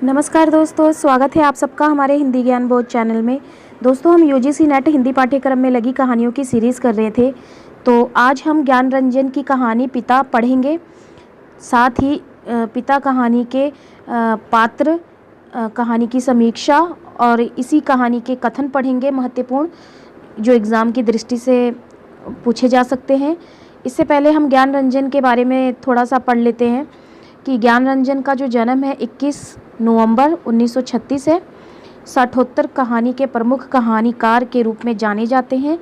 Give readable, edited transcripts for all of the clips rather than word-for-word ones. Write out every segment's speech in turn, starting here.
नमस्कार दोस्तों, स्वागत है आप सबका हमारे हिंदी ज्ञान बोध चैनल में। दोस्तों, हम यूजीसी नेट हिंदी पाठ्यक्रम में लगी कहानियों की सीरीज़ कर रहे थे। तो आज हम ज्ञान रंजन की कहानी पिता पढ़ेंगे। साथ ही पिता कहानी के पात्र, कहानी की समीक्षा और इसी कहानी के कथन पढ़ेंगे महत्वपूर्ण, जो एग्ज़ाम की दृष्टि से पूछे जा सकते हैं। इससे पहले हम ज्ञान रंजन के बारे में थोड़ा सा पढ़ लेते हैं कि ज्ञान रंजन का जो जन्म है 21 नवंबर 1936 है। साठोत्तर कहानी के प्रमुख कहानीकार के रूप में जाने जाते हैं।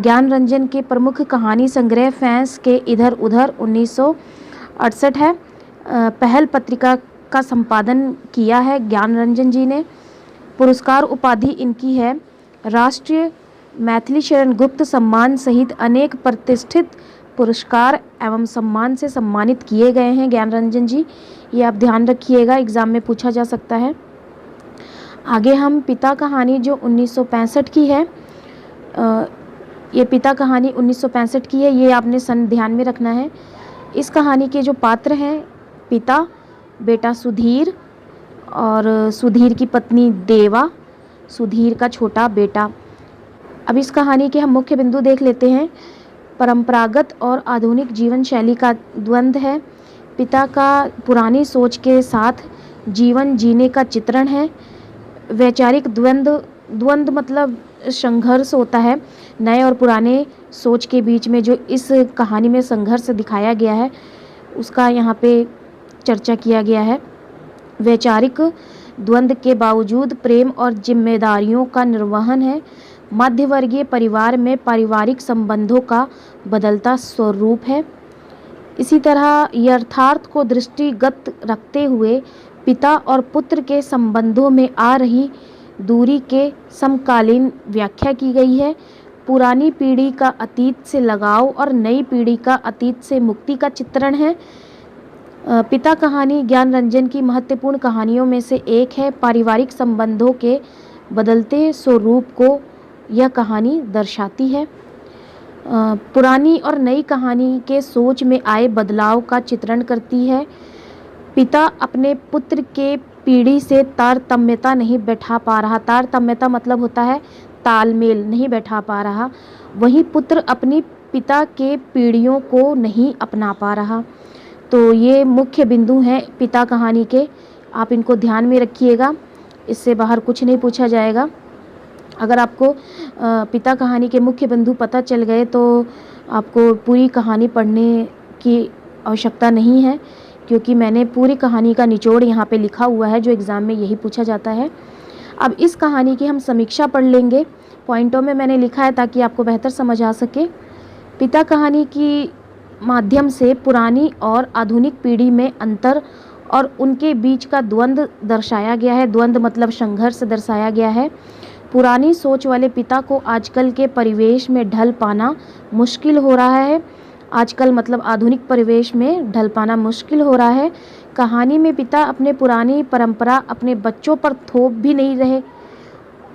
ज्ञान रंजन के प्रमुख कहानी संग्रह फैंस के इधर उधर 1968 है। पहल पत्रिका का संपादन किया है ज्ञान रंजन जी ने। पुरस्कार उपाधि इनकी है राष्ट्रीय मैथिली शरण गुप्त सम्मान सहित अनेक प्रतिष्ठित पुरस्कार एवं सम्मान से सम्मानित किए गए हैं ज्ञान रंजन जी। ये आप ध्यान रखिएगा, एग्ज़ाम में पूछा जा सकता है। आगे हम पिता कहानी जो 1965 की है, ये पिता कहानी 1965 की है, ये आपने सन ध्यान में रखना है। इस कहानी के जो पात्र हैं पिता, बेटा सुधीर और सुधीर की पत्नी देवा, सुधीर का छोटा बेटा। अब इस कहानी के हम मुख्य बिंदु देख लेते हैं। परंपरागत और आधुनिक जीवन शैली का द्वंद्व है। पिता का पुरानी सोच के साथ जीवन जीने का चित्रण है। वैचारिक द्वंद्व मतलब संघर्ष होता है। नए और पुराने सोच के बीच में जो इस कहानी में संघर्ष दिखाया गया है उसका यहाँ पे चर्चा किया गया है। वैचारिक द्वंद्व के बावजूद प्रेम और जिम्मेदारियों का निर्वहन है। मध्यवर्गीय परिवार में पारिवारिक संबंधों का बदलता स्वरूप है। इसी तरह यथार्थ को दृष्टिगत रखते हुए पिता और पुत्र के संबंधों में आ रही दूरी के समकालीन व्याख्या की गई है। पुरानी पीढ़ी का अतीत से लगाव और नई पीढ़ी का अतीत से मुक्ति का चित्रण है। पिता कहानी ज्ञान रंजन की महत्वपूर्ण कहानियों में से एक है। पारिवारिक संबंधों के बदलते स्वरूप को यह कहानी दर्शाती है। पुरानी और नई कहानी के सोच में आए बदलाव का चित्रण करती है। पिता अपने पुत्र के पीढ़ी से तारतम्यता नहीं बैठा पा रहा। तारतम्यता मतलब होता है तालमेल, नहीं बैठा पा रहा। वहीं पुत्र अपनी पिता के पीढ़ियों को नहीं अपना पा रहा। तो ये मुख्य बिंदु हैं पिता कहानी के, आप इनको ध्यान में रखिएगा। इससे बाहर कुछ नहीं पूछा जाएगा। अगर आपको पिता कहानी के मुख्य बिंदु पता चल गए तो आपको पूरी कहानी पढ़ने की आवश्यकता नहीं है, क्योंकि मैंने पूरी कहानी का निचोड़ यहाँ पे लिखा हुआ है, जो एग्ज़ाम में यही पूछा जाता है। अब इस कहानी की हम समीक्षा पढ़ लेंगे। पॉइंटों में मैंने लिखा है ताकि आपको बेहतर समझ आ सके। पिता कहानी की माध्यम से पुरानी और आधुनिक पीढ़ी में अंतर और उनके बीच का द्वंद्व दर्शाया गया है। द्वंद्व मतलब संघर्ष दर्शाया गया है। पुरानी सोच वाले पिता को आजकल के परिवेश में ढल पाना मुश्किल हो रहा है। आजकल मतलब आधुनिक परिवेश में ढल पाना मुश्किल हो रहा है। कहानी में पिता अपने पुरानी परंपरा अपने बच्चों पर थोप भी नहीं रहे,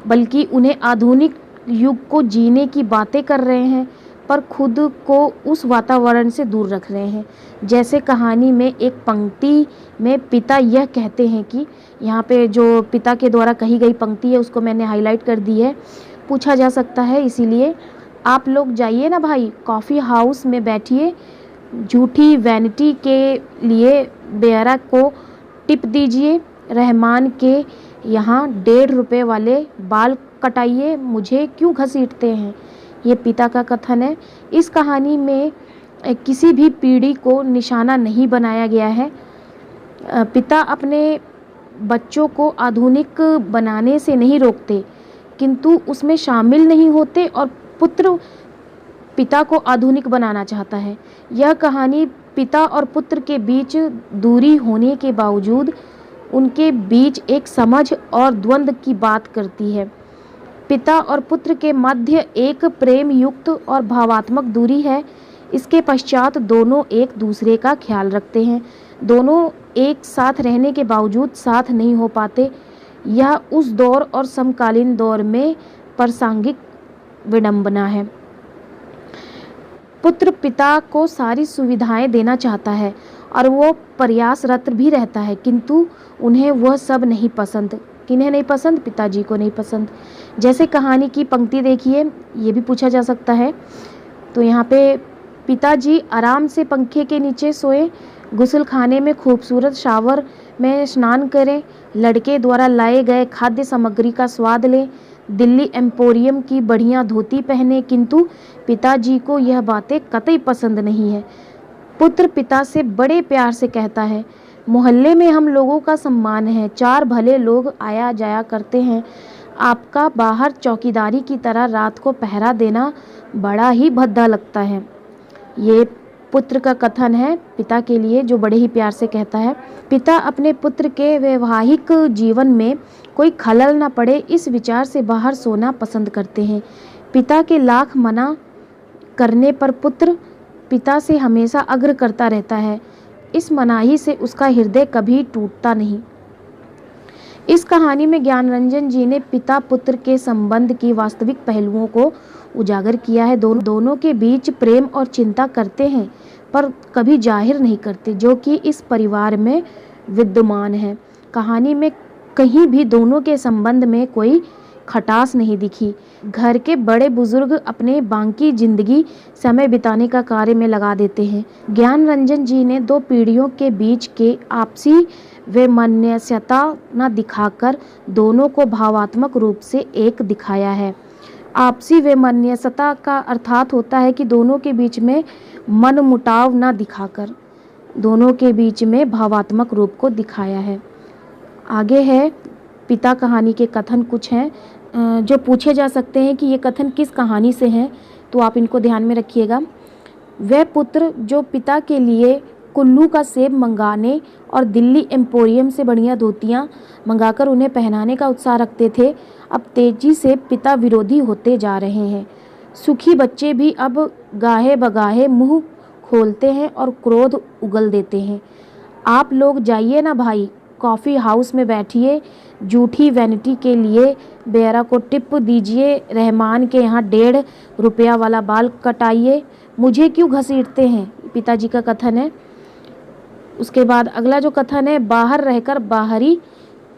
बल्कि उन्हें आधुनिक युग को जीने की बातें कर रहे हैं, पर खुद को उस वातावरण से दूर रख रहे हैं। जैसे कहानी में एक पंक्ति में पिता यह कहते हैं कि, यहाँ पे जो पिता के द्वारा कही गई पंक्ति है उसको मैंने हाईलाइट कर दी है, पूछा जा सकता है इसीलिए। आप लोग जाइए ना भाई, कॉफ़ी हाउस में बैठिए, झूठी वैनिटी के लिए बेयरा को टिप दीजिए, रहमान के यहाँ 1.5 रुपये वाले बाल कटाइए, मुझे क्यों घसीटते हैं। ये पिता का कथन है। इस कहानी में किसी भी पीढ़ी को निशाना नहीं बनाया गया है। पिता अपने बच्चों को आधुनिक बनाने से नहीं रोकते, किंतु उसमें शामिल नहीं होते, और पुत्र पिता को आधुनिक बनाना चाहता है। यह कहानी पिता और पुत्र के बीच दूरी होने के बावजूद उनके बीच एक समझ और द्वंद्व की बात करती है। पिता और पुत्र के मध्य एक प्रेम युक्त और भावात्मक दूरी है। इसके पश्चात दोनों एक दूसरे का ख्याल रखते हैं। दोनों एक साथ रहने के बावजूद साथ नहीं हो पाते। यह उस दौर और समकालीन दौर में प्रासंगिक विडंबना है। पुत्र पिता को सारी सुविधाएं देना चाहता है और वो प्रयासरत भी रहता है, किंतु उन्हें वह सब नहीं पसंद। किन्हें नहीं पसंद? पिताजी को नहीं पसंद। जैसे कहानी की पंक्ति देखिए, ये भी पूछा जा सकता है। तो यहाँ पे पिताजी आराम से पंखे के नीचे सोए, गुस्लखाने में खूबसूरत शावर में स्नान करें, लड़के द्वारा लाए गए खाद्य सामग्री का स्वाद लें, दिल्ली एम्पोरियम की बढ़िया धोती पहने, किंतु पिताजी को यह बातें कतई पसंद नहीं है। पुत्र पिता से बड़े प्यार से कहता है, मोहल्ले में हम लोगों का सम्मान है, 4 भले लोग आया जाया करते हैं, आपका बाहर चौकीदारी की तरह रात को पहरा देना बड़ा ही भद्दा लगता है। ये पुत्र का कथन है पिता के लिए, जो बड़े ही प्यार से कहता है। पिता अपने पुत्र के वैवाहिक जीवन में कोई खलल न पड़े, इस विचार से बाहर सोना पसंद करते हैं। पिता के लाख मना करने पर पुत्र पिता से हमेशा आग्रह करता रहता है, इस मनाही से उसका हृदय कभी टूटता नहीं। इस कहानी में ज्ञानरंजन जी ने पिता पुत्र के संबंध की वास्तविक पहलुओं को उजागर किया है। दोनों के बीच प्रेम और चिंता करते हैं, पर कभी जाहिर नहीं करते, जो कि इस परिवार में विद्यमान है। कहानी में कहीं भी दोनों के संबंध में कोई खटास नहीं दिखी। घर के बड़े बुजुर्ग अपने बाकी जिंदगी समय बिताने का कार्य में लगा देते हैं। ज्ञानरंजन जी ने 2 पीढ़ियों के बीच के आपसी वैमनस्यता न दिखाकर दोनों को भावात्मक रूप से एक दिखाया है। आपसी वैमनस्यता का अर्थात होता है कि दोनों के बीच में मनमुटाव न दिखाकर दोनों के बीच में भावात्मक रूप को दिखाया है। आगे है पिता कहानी के कथन कुछ हैं जो पूछे जा सकते हैं कि ये कथन किस कहानी से हैं, तो आप इनको ध्यान में रखिएगा। वह पुत्र जो पिता के लिए कुल्लू का सेब मंगाने और दिल्ली एम्पोरियम से बढ़िया धोतियाँ मंगाकर उन्हें पहनाने का उत्साह रखते थे, अब तेजी से पिता विरोधी होते जा रहे हैं। सुखी बच्चे भी अब गाहे बगाहे मुंह खोलते हैं और क्रोध उगल देते हैं। आप लोग जाइए ना भाई, कॉफ़ी हाउस में बैठिए, जूठी वैनिटी के लिए बेरा को टिप दीजिए, रहमान के यहाँ 1.5 रुपया वाला बाल कटाइए, मुझे क्यों घसीटते हैं, पिताजी का कथन है। उसके बाद अगला जो कथन है, बाहर रहकर बाहरी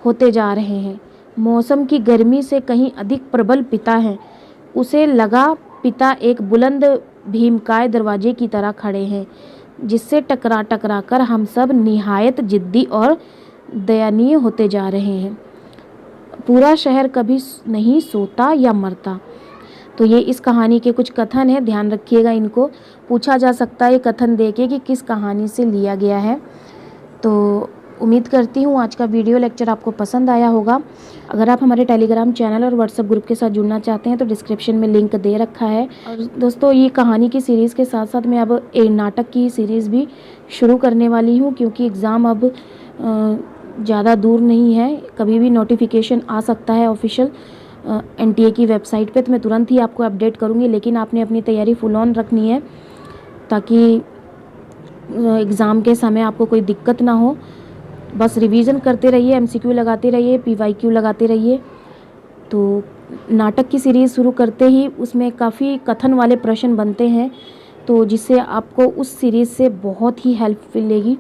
होते जा रहे हैं। मौसम की गर्मी से कहीं अधिक प्रबल पिता हैं। उसे लगा पिता एक बुलंद भीमकाय दरवाजे की तरह खड़े हैं, जिससे टकरा टकरा कर हम सब निहायत जिद्दी और दयनीय होते जा रहे हैं। पूरा शहर कभी नहीं सोता या मरता। तो ये इस कहानी के कुछ कथन हैं, ध्यान रखिएगा इनको। पूछा जा सकता है ये कथन देके कि किस कहानी से लिया गया है। तो उम्मीद करती हूँ आज का वीडियो लेक्चर आपको पसंद आया होगा। अगर आप हमारे टेलीग्राम चैनल और व्हाट्सएप ग्रुप के साथ जुड़ना चाहते हैं तो डिस्क्रिप्शन में लिंक दे रखा है। और दोस्तों, ये कहानी की सीरीज़ के साथ साथ मैं अब एक नाटक की सीरीज़ भी शुरू करने वाली हूँ, क्योंकि एग्ज़ाम अब ज़्यादा दूर नहीं है, कभी भी नोटिफिकेशन आ सकता है ऑफिशियल NTA की वेबसाइट पे, तो मैं तुरंत ही आपको अपडेट करूँगी। लेकिन आपने अपनी तैयारी फुल ऑन रखनी है ताकि एग्ज़ाम के समय आपको कोई दिक्कत ना हो। बस रिवीजन करते रहिए, MCQ लगाते रहिए, PYQ लगाते रहिए। तो नाटक की सीरीज़ शुरू करते ही उसमें काफ़ी कथन वाले प्रश्न बनते हैं, तो जिससे आपको उस सीरीज़ से बहुत ही हेल्प मिलेगी।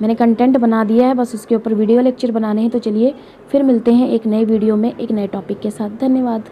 मैंने कंटेंट बना दिया है, बस उसके ऊपर वीडियो लेक्चर बनाने हैं। तो चलिए फिर मिलते हैं एक नए वीडियो में एक नए टॉपिक के साथ। धन्यवाद।